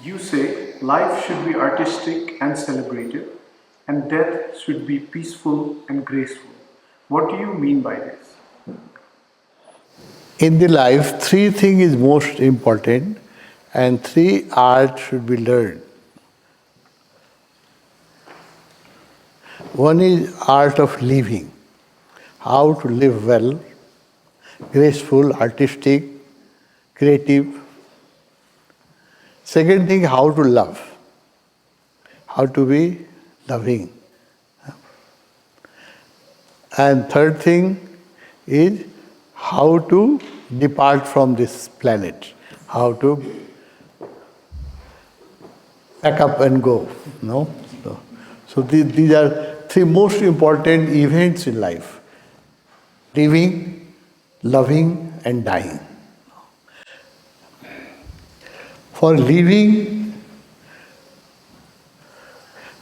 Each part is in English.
You say life should be artistic and celebrated, and death should be peaceful and graceful. What do you mean by this? In the life, three things is most important, and three art should be learned. One is art of living, how to live well, graceful, artistic, creative. Second thing, how to love, how to be loving. And third thing is how to depart from this planet, how to pack up and go. No? So these are three most important events in life: living, loving, and dying. For living,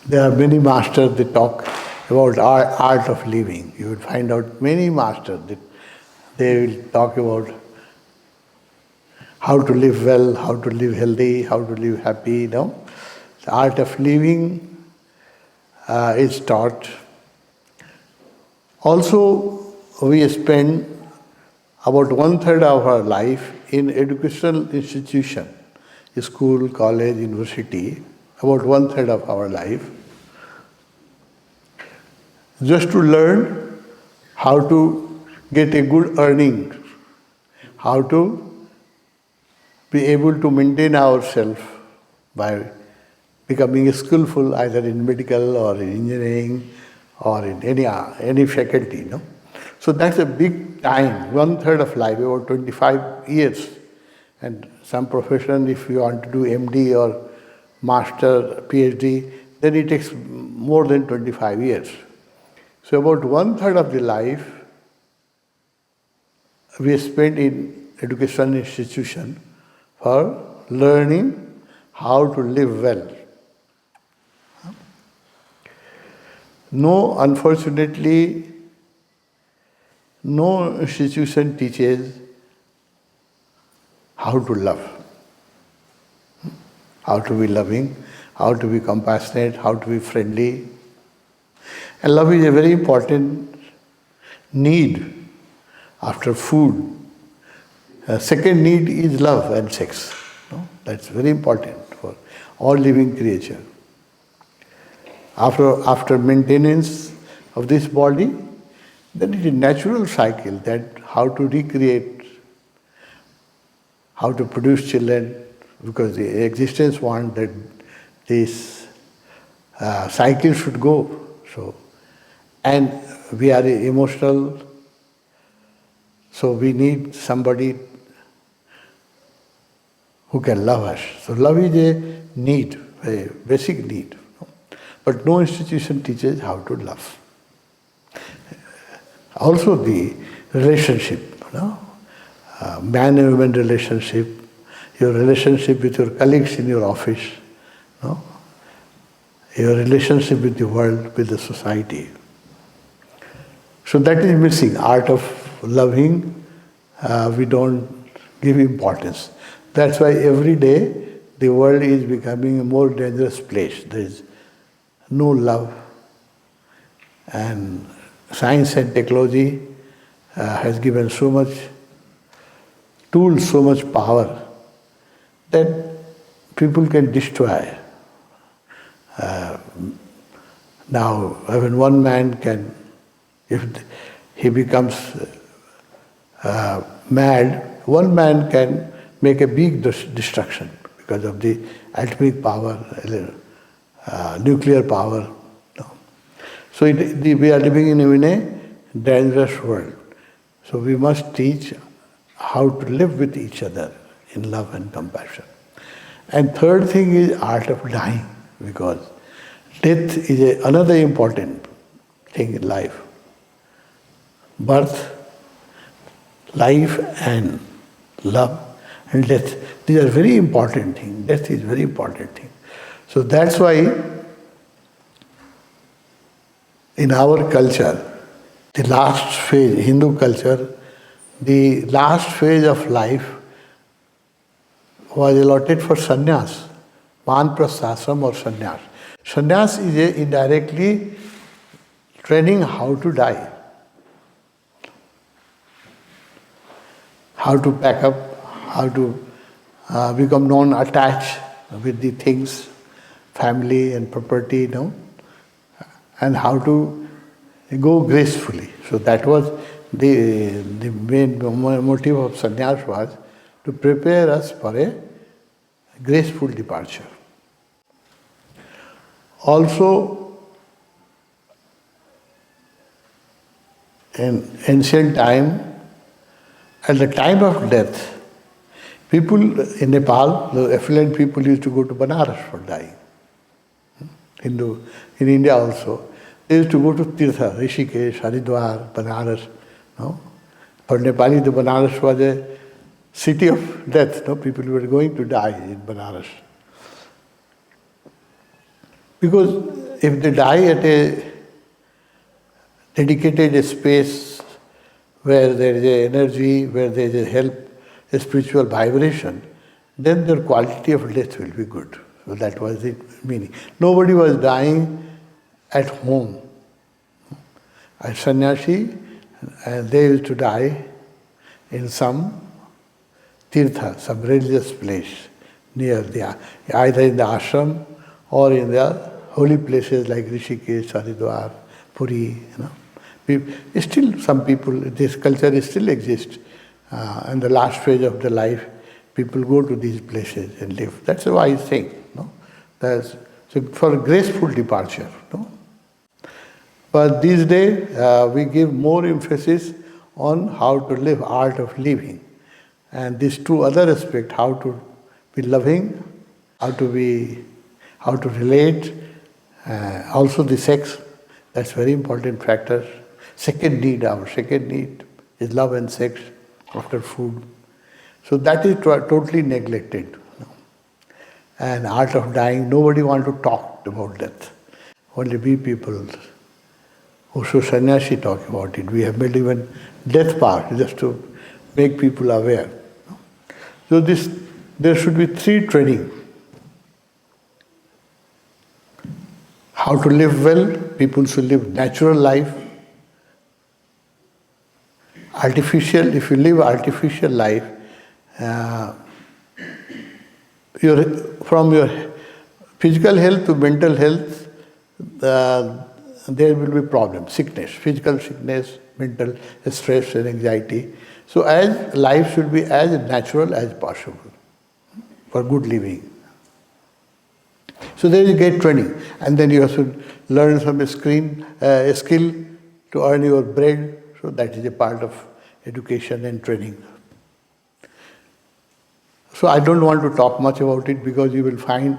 there are many masters that talk about art of living. You will find out many masters that they will talk about how to live well, how to live healthy, how to live happy. The art of living is taught. Also, we spend about 1/3 of our life in educational institution, school, college, university, about 1/3 of our life, just to learn how to get a good earning, how to be able to maintain ourselves by becoming skillful either in medical or in engineering or in any faculty. No? So that's a big time, 1/3 of life, about 25 years. And some profession, if you want to do MD or master, PhD, then it takes more than 25 years. So about 1/3 of the life we spend in education institution for learning how to live well. No, unfortunately, no institution teaches how to love, how to be loving, how to be compassionate, how to be friendly. And love is a very important need after food. Second need is love and sex. No? That's very important for all living creature. After maintenance of this body, then it is a natural cycle that how to recreate, how to produce children, because the existence wants that this cycle should go. So, and we are emotional, so we need somebody who can love us. So love is a need, a basic need. But no institution teaches how to love. Also the relationship, man and woman relationship, your relationship with your colleagues in your office, your relationship with the world, with the society. So that is missing. Art of loving, we don't give importance. That's why every day the world is becoming a more dangerous place. There is no love. And science and technology has given so much tools, so much power that people can destroy. Now, when one man can, if he becomes mad, one man can make a big destruction because of the atomic power, nuclear power. So we are living in a dangerous world. So we must teach how to live with each other in love and compassion. And third thing is art of dying, because death is another important thing in life. Birth, life and love and death. These are very important things. Death is very important thing. So that's why in our culture, the last phase, Hindu culture, the last phase of life was allotted for sannyas, Manprasthasam or sannyas. Sannyas is indirectly training how to die, how to pack up, how to become non-attached with the things, family and property, and how to go gracefully. So that was the main motive of sannyas, was to prepare us for a graceful departure. Also, in ancient time, at the time of death, people in Nepal, the affluent people, used to go to Banaras for dying. In India also, they used to go to Tirtha, Rishikesh, Haridwar, Banaras. No? For Nepali, the Banaras was a city of death. No? People were going to die in Banaras. Because if they die at a dedicated space where there is a energy, where there is a help, a spiritual vibration, then their quality of death will be good. So that was the meaning. Nobody was dying at home. A sannyasi, they used to die in some tirtha, some religious place near either in the ashram or in the holy places like Rishikesh, Haridwar, Puri. Still some people, this culture still exists. In the last phase of the life, people go to these places and live. That's a wise thing. So for a graceful departure. But these days, we give more emphasis on how to live, art of living. And these two other aspects, how to be loving, how to relate, also the sex, that's very important factor. Our second need is love and sex after food. So that is totally neglected. And art of dying, nobody wants to talk about death. Only we people, Osho Sannyasi talk about it. We have made even death park just to make people aware. So there should be three training. How to live well, people should live natural life. If you live artificial life, from your physical health to mental health, there will be problems, sickness, physical sickness, mental stress and anxiety. So life should be as natural as possible for good living. So there is great training. And then you have to learn some skill to earn your bread. So that is a part of education and training. So I don't want to talk much about it because you will find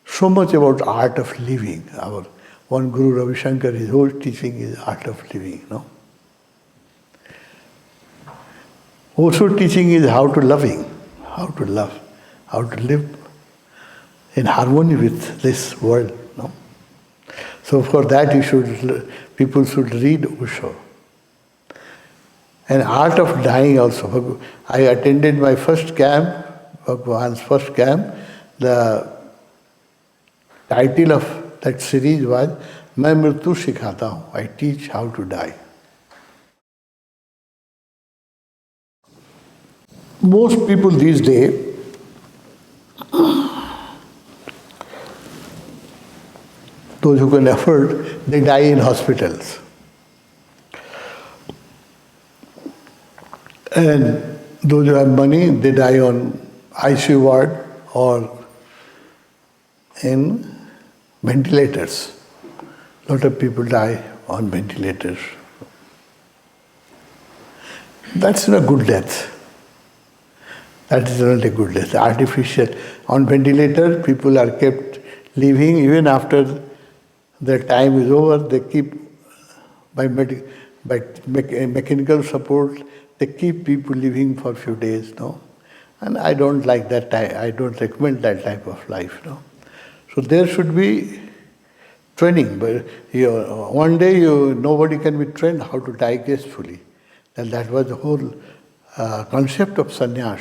so much about art of living. Our one Guru Ravi Shankar, his whole teaching is art of living. Also teaching is how to love, how to live in harmony with this world. So for that people should read Osho. And art of dying also. I attended my first camp, Bhagwan's first camp. The title of that series was, "Main mrityu sikhata hu." I teach how to die. Most people these days those who can afford, they die in hospitals. And those who have money, they die on ICU ward or in ventilators. A lot of people die on ventilators. That's not a good death. That is not a good death. Artificial. On ventilator, people are kept living even after their time is over. They keep, by mechanical support, they keep people living for a few days. And I don't like that type. I don't recommend that type of life. So there should be training. But one day nobody can be trained how to die gracefully. And that was the whole concept of sannyas.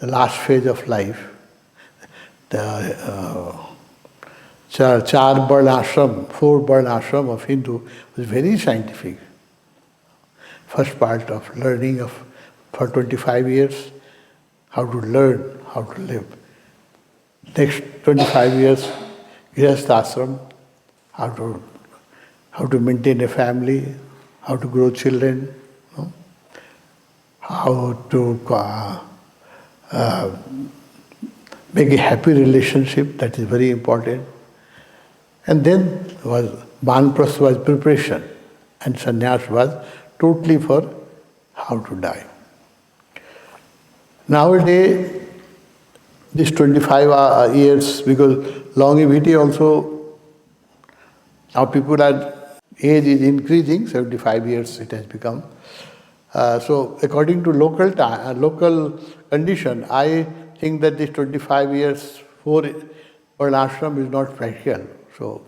the last phase of life. The Char Barn Ashram, 4 Barn Ashram of Hindu was very scientific. First part of learning for 25 years, how to learn, how to live. Next 25 years, Grihastha Ashram, how to maintain a family, how to grow children, how to make a happy relationship, that is very important. And then was Banprastha was preparation, and sannyas was totally for how to die. Nowadays, this 25 years, because longevity also, now people are, age is increasing, 75 years it has become. So according to local condition, I think that this 25 years for ashram is not practical. So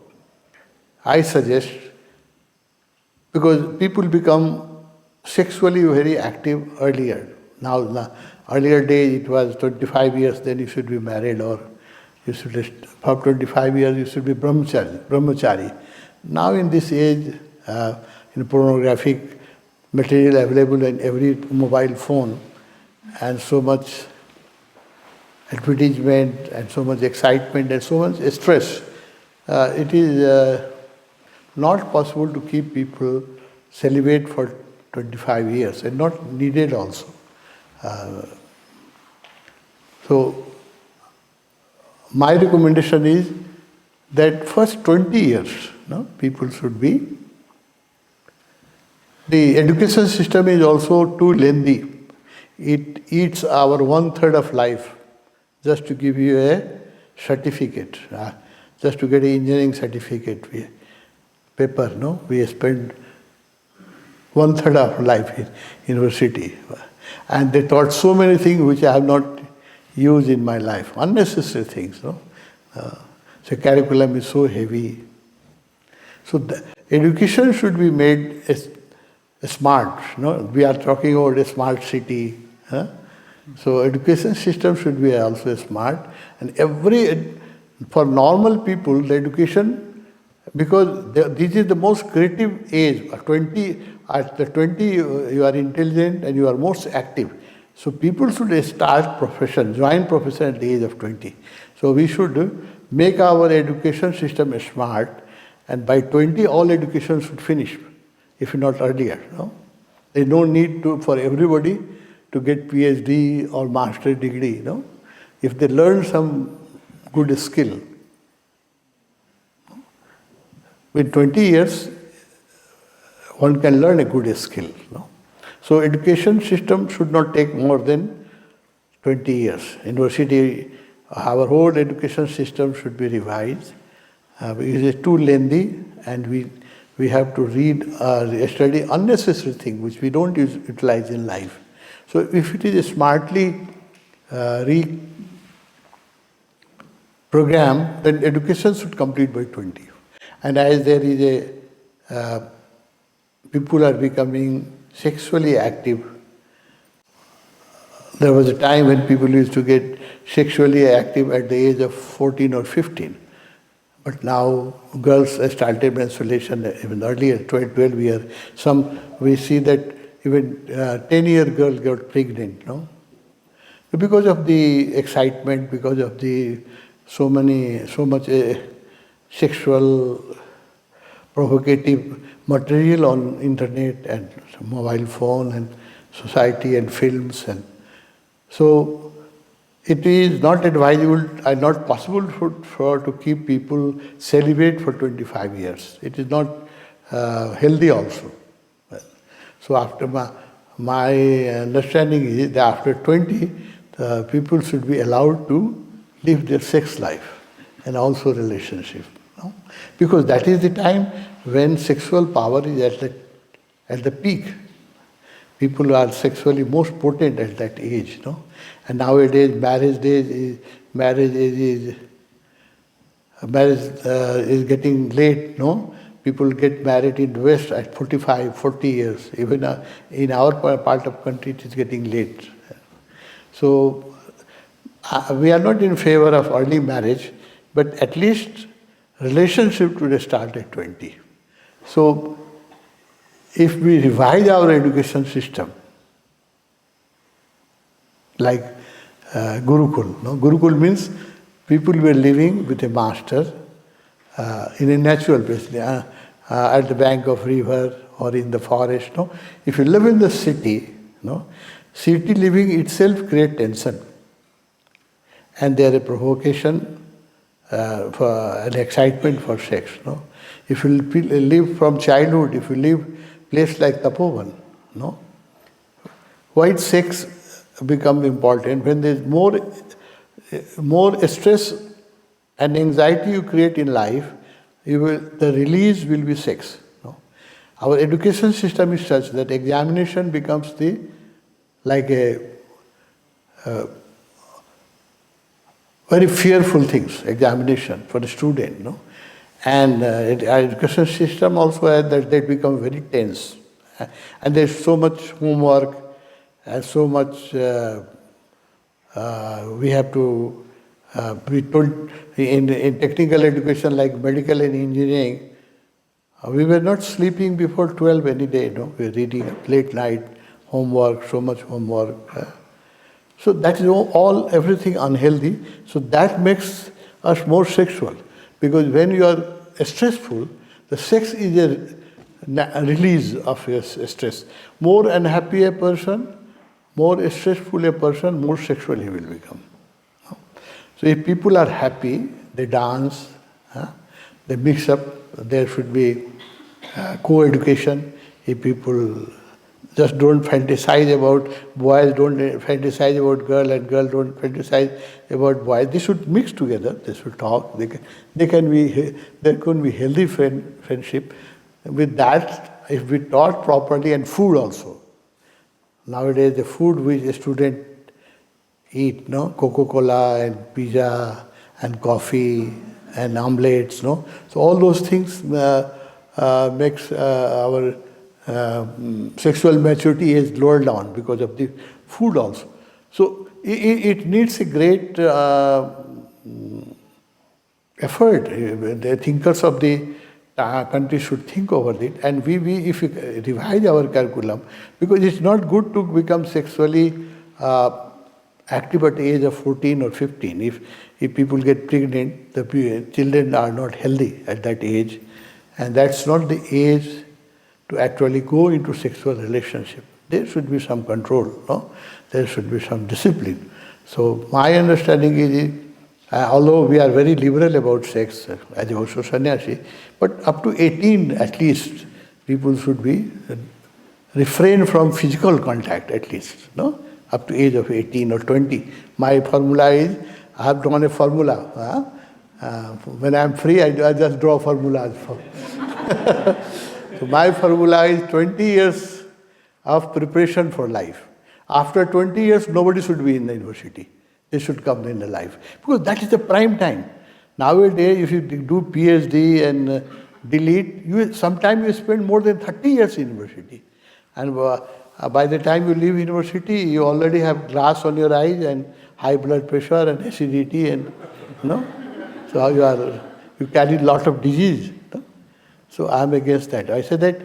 I suggest, because people become sexually very active earlier. Now, earlier days it was 25 years, then you should be married, or you should, for 25 years you should be brahmachari. Now in this age, in pornographic material available in every mobile phone, and so much advertisement and so much excitement and so much stress, it is not possible to keep people celibate for 25 years, and not needed also. So my recommendation is that first 20 years, people should be. The education system is also too lengthy. It eats our 1/3 of life just to give you a certificate, just to get an engineering certificate. Paper, we spend 1/3 of life in university. And they taught so many things which I have not used in my life, unnecessary things. So curriculum is so heavy. So the education should be made smart. We are talking about a smart city. So education system should be also smart. And for normal people, the education, because this is the most creative age. At the 20, you are intelligent and you are most active. So people should start profession, join profession at the age of 20. So we should make our education system smart, and by 20 all education should finish, if not earlier. There is no need for everybody to get PhD or master's degree. If they learn some good skill, with 20 years, one can learn a good skill. So education system should not take more than 20 years. University, our whole education system should be revised. Because it is too lengthy, and we have to study unnecessary things which we don't utilize in life. So if it is smartly reprogrammed, then education should complete by 20. And as there is people are becoming sexually active. There was a time when people used to get sexually active at the age of 14 or 15. But now girls started menstruation even earlier, 12 years. We see that even 10-year girl got pregnant, because of the excitement, because of the so much sexual provocative material on internet and mobile phone and society and films. And so it is not advisable and not possible to keep people celibate for 25 years. It is not healthy also. So after my understanding is that after 20, people should be allowed to live their sex life and also relationship. Because that is the time when sexual power is at the peak. People are sexually most potent at that age. And nowadays marriage is getting late. People get married in the West at 45, 40 years. Even in our part of country, it is getting late. So we are not in favor of early marriage, but at least relationship should start at 20. So, if we revise our education system, like Gurukul, no? Gurukul means people were living with a master in a natural place, at the bank of river or in the forest. No? If you live in the city, no? City living itself creates tension. And there is a provocation for an excitement for sex. No? If you live from childhood, if you live place like Tapoban, no? Why sex become important? When there is more stress and anxiety you create in life, the release will be sex. No? Our education system is such that examination becomes like a very fearful things, examination for the student. No? And our education system also has that they become very tense. And there's so much homework and so much we have to be told in technical education like medical and engineering. We were not sleeping before 12 any day. No? We were reading late night, homework, so much homework. So that is all everything unhealthy. So that makes us more sexual. Because when you are stressful, the sex is a release of your stress. More unhappy a person, more stressful a person, more sexual he will become. So if people are happy, they dance, they mix up, there should be co-education. If people just don't fantasize about boys, don't fantasize about girl, and girl don't fantasize about boys. They should mix together. They should talk. There can be healthy friendship. With that, if we taught properly, and food also. Nowadays, the food which a student eat, no, Coca-Cola and pizza and coffee and omelets, no. So all those things makes our sexual maturity is lowered down because of the food also. So it needs a great effort. The thinkers of the country should think over it, and we if we revise our curriculum, because it's not good to become sexually active at the age of 14 or 15. If people get pregnant, the children are not healthy at that age, and that's not the age to actually go into sexual relationship. There should be some control, no? There should be some discipline. So my understanding is, although we are very liberal about sex as a Osho sannyasi, but up to 18 at least, people should be refrain from physical contact at least, no? Up to age of 18 or 20. My formula is, I have drawn a formula. When I am free, I just draw formulas. So my formula is 20 years of preparation for life. After 20 years, nobody should be in the university. They should come in the life. Because that is the prime time. Nowadays, if you do PhD and delete, sometimes you spend more than 30 years in university. And by the time you leave university, you already have glass on your eyes and high blood pressure and acidity and, So you carry a lot of disease. No? So I am against that. I said that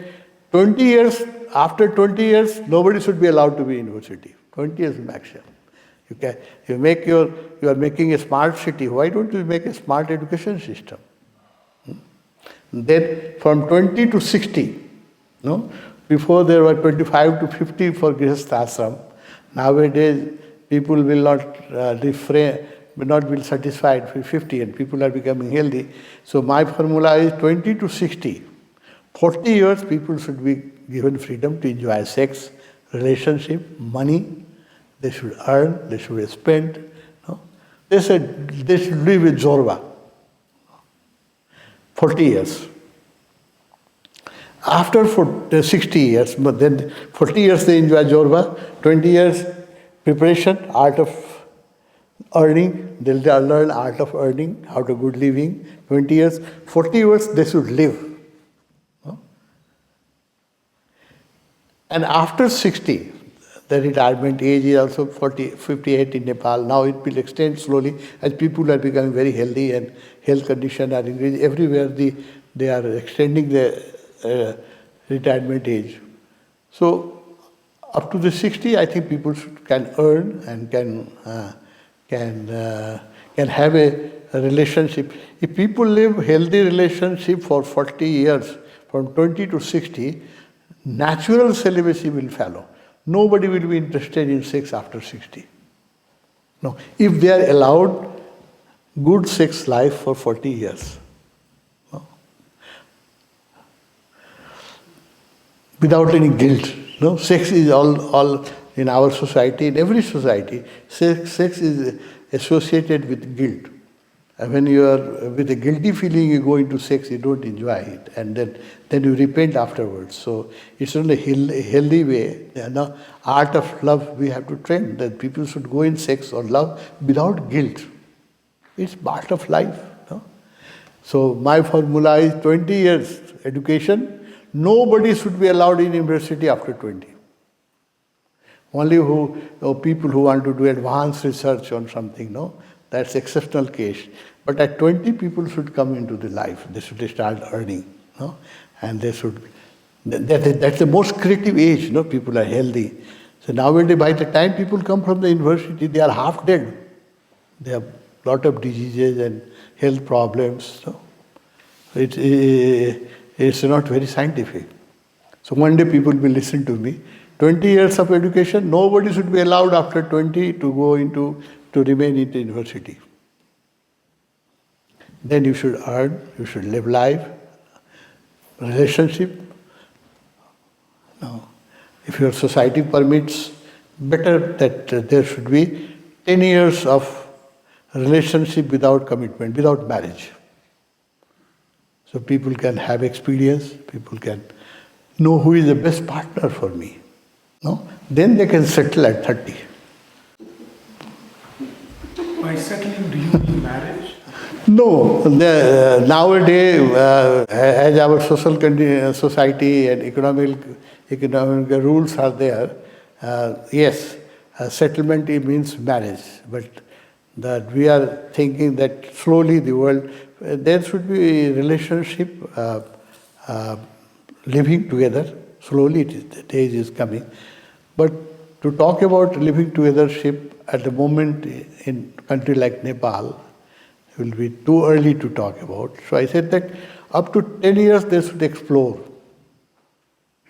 20 years, after 20 years, nobody should be allowed to be in university. 20 years maximum. You are making a smart city. Why don't you make a smart education system? Then from 20 to 60, before there were 25 to 50 for Grihastha ashram. Nowadays, people will not will not be satisfied with 50 and people are becoming healthy. So my formula is 20 to 60. 40 years, people should be given freedom to enjoy sex, relationship, money. They should earn, they should spend. They said they should live with Zorba. 40 years. After 60 years, but then 40 years they enjoy Zorba, 20 years preparation, art of earning, they'll learn art of earning, how to good living, 20 years, 40 years they should live. And after 60, the retirement age is also 58 in Nepal. Now it will extend slowly as people are becoming very healthy and health conditions are increasing. Everywhere they are extending the retirement age. So up to the 60, I think people can earn and can have a relationship. If people live healthy relationship for 40 years, from 20 to 60, natural celibacy will follow. Nobody will be interested in sex after 60. No, if they are allowed good sex life for 40 years. No. Without any guilt. No, sex is all in our society, in every society, sex is associated with guilt. And when you are with a guilty feeling, you go into sex, you don't enjoy it, and then you repent afterwards. So it's not a healthy way. The art of love we have to train that people should go in sex or love without guilt. It's part of life. No? So my formula is 20 years education. Nobody should be allowed in university after 20. Only people who want to do advanced research on something, no? That's exceptional case. But at 20, people should come into the life. They should start earning, no? And they should. That's the most creative age, no? People are healthy. So nowadays, by the time people come from the university, they are half dead. They have a lot of diseases and health problems. So it's not very scientific. So one day people will listen to me. 20 years of education, nobody should be allowed after 20 to remain in the university. Then you should earn, you should live life, relationship. No. If your society permits, better that there should be 10 years of relationship without commitment, without marriage. So people can have experience, people can know who is the best partner for me. No? Then they can settle at 30. By settling, do you mean marriage? No. Nowadays, as our society and economic rules are there, yes, settlement means marriage. But that we are thinking that slowly the world, there should be a relationship, living together. Slowly the age is coming. But to talk about living togethership at the moment in a country like Nepal, it will be too early to talk about. So I said that up to 10 years they should explore.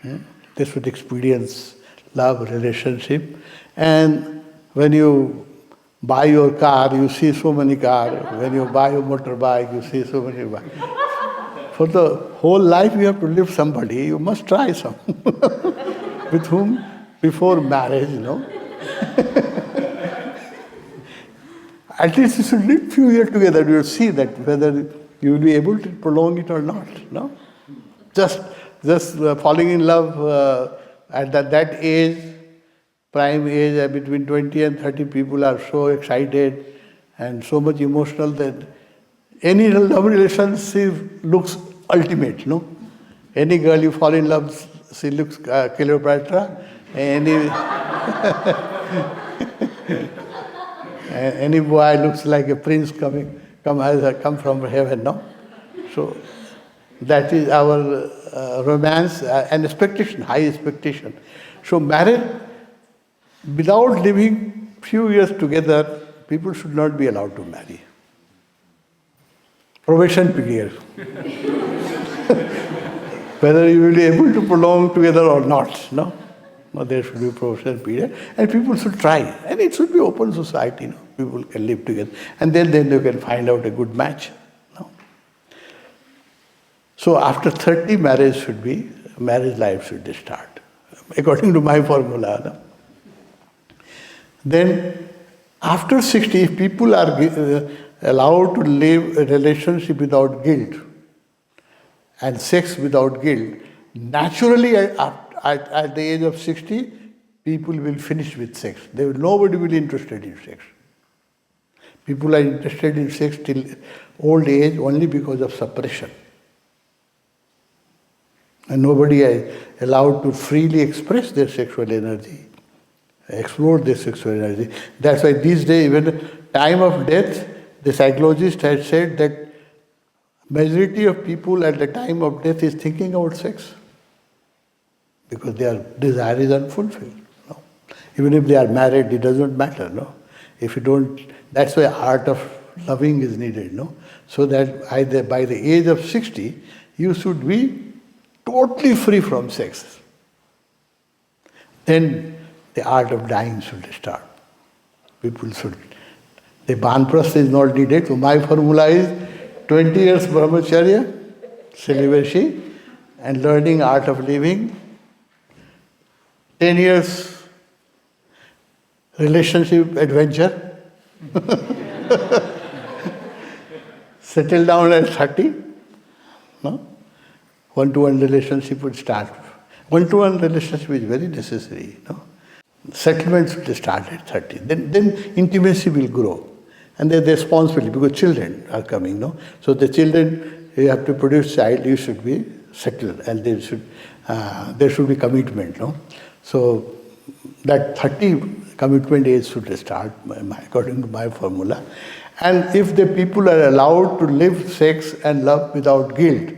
They should experience love, relationship. And when you buy your car, you see so many cars. When you buy a motorbike, you see so many bikes. For the whole life you have to live somebody, you must try some. With whom, before marriage, At least you should live few years together. You will see that whether you will be able to prolong it or not. No, just falling in love at that age, prime age, between 20 and 30, people are so excited and so much emotional that any love relationship looks ultimate. No, any girl you fall in love, she looks Cleopatra. Any boy looks like a prince come from heaven, no? So that is our romance and expectation, high expectation. So marriage, without living few years together, people should not be allowed to marry. Probation period. Whether you will be able to prolong together or not, no? No, there should be a probation period, and people should try. And it should be open society, no? People can live together. And then they can find out a good match. No? So after 30, marriage life should start, according to my formula. No? Then after 60, if people are allowed to live a relationship without guilt and sex without guilt, naturally at the age of 60, people will finish with sex. Nobody will be interested in sex. People are interested in sex till old age only because of suppression. And nobody is allowed to freely express their sexual energy. explore their sexual energy. That's why these days, even time of death, the psychologist has said that majority of people at the time of death is thinking about sex because their desire is unfulfilled. No? Even if they are married, it doesn't matter. No, if you don't, that's why art of loving is needed. No, so that either by the age of 60, you should be totally free from sex. Then the art of dying should start. People should. The Banprastha is not needed. So my formula is 20 years brahmacharya, celibacy, and learning art of living. 10 years relationship adventure. Settle down at 30. No? One-to-one relationship would start. One-to-one relationship is very necessary. No? Settlement should start at 30. Then intimacy will grow. And then the responsibility, because children are coming. No? So the children, you have to produce child, you should be settled, and there should be commitment. No? So that 30 commitment age should start, according to my formula. And if the people are allowed to live sex and love without guilt,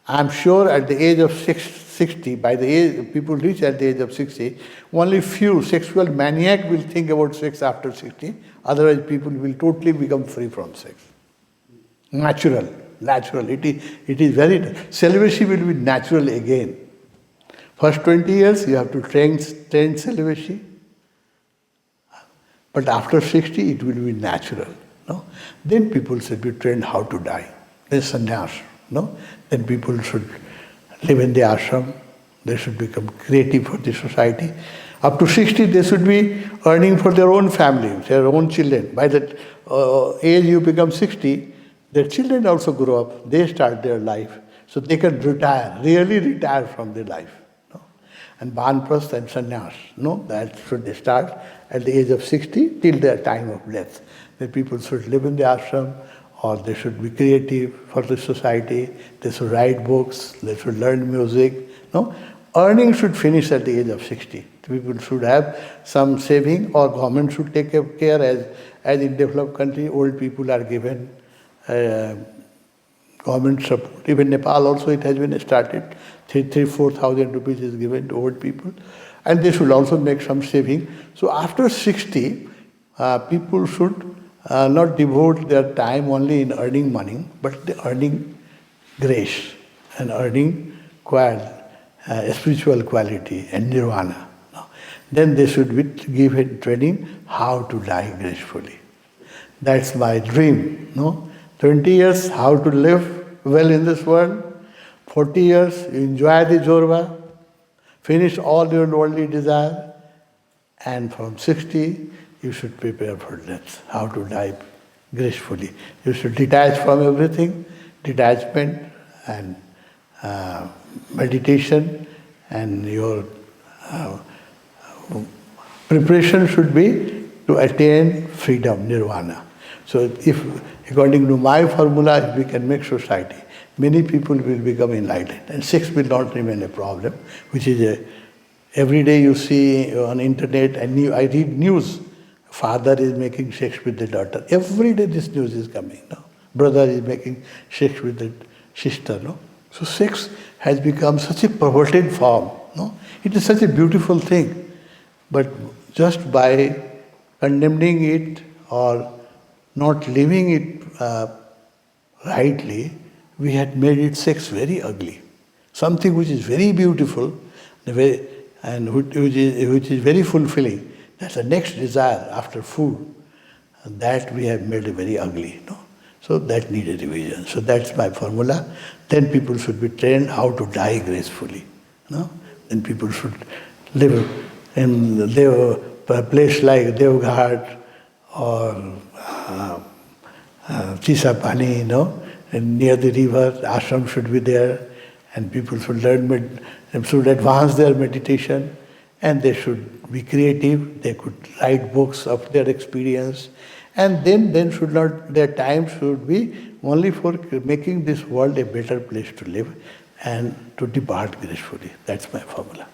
I'm sure at the age of 60, by the age people reach at the age of 60, only few sexual maniac will think about sex after 60. Otherwise, people will totally become free from sex. Natural. It is very, celibacy will be natural again. First 20 years, you have to train celibacy. But after 60, it will be natural. No? Then people should be trained how to die. Then sannyas. No? Then people should live in the ashram. They should become creative for the society. Up to 60, they should be earning for their own family, their own children. By the age you become 60, their children also grow up. They start their life. So they can retire, really retire from their life. No? And Banprastha and sannyas, no? That should start at the age of 60 till their time of death. The people should live in the ashram, or they should be creative for the society. They should write books. They should learn music. No? Earning should finish at the age of 60. People should have some saving, or government should take care, as in developed country, old people are given government support. Even Nepal also it has been started. 4,000 rupees is given to old people. And they should also make some saving. So after 60, people should not devote their time only in earning money, but earning grace and earning spiritual quality and nirvana. No? Then they should be given training how to die gracefully. That's my dream. No? 20 years, how to live well in this world. 40 years, enjoy the jorva, finish all your worldly desire, and from 60, you should prepare for death, how to die gracefully. You should detach from everything, detachment and meditation, and your preparation should be to attain freedom, nirvana. So if, according to my formula, if we can make society, many people will become enlightened, and sex will not remain a problem, which is every day you see on internet, and I read news, father is making sex with the daughter. Every day this news is coming. No? Brother is making sex with the sister. No? So sex has become such a perverted form. No? It is such a beautiful thing. But just by condemning it or not living it rightly, we had made it sex very ugly. Something which is very beautiful and which is very fulfilling. That's the next desire after food. And that we have made it very ugly. No? So that needed revision. So that's my formula. Then people should be trained how to die gracefully. No? Then people should live in a place like Devghat or Chisapani, and near the river, ashram should be there, and people should should advance their meditation, and they should be creative. They could write books of their experience, and then their time should be only for making this world a better place to live and to depart gracefully. That's my formula.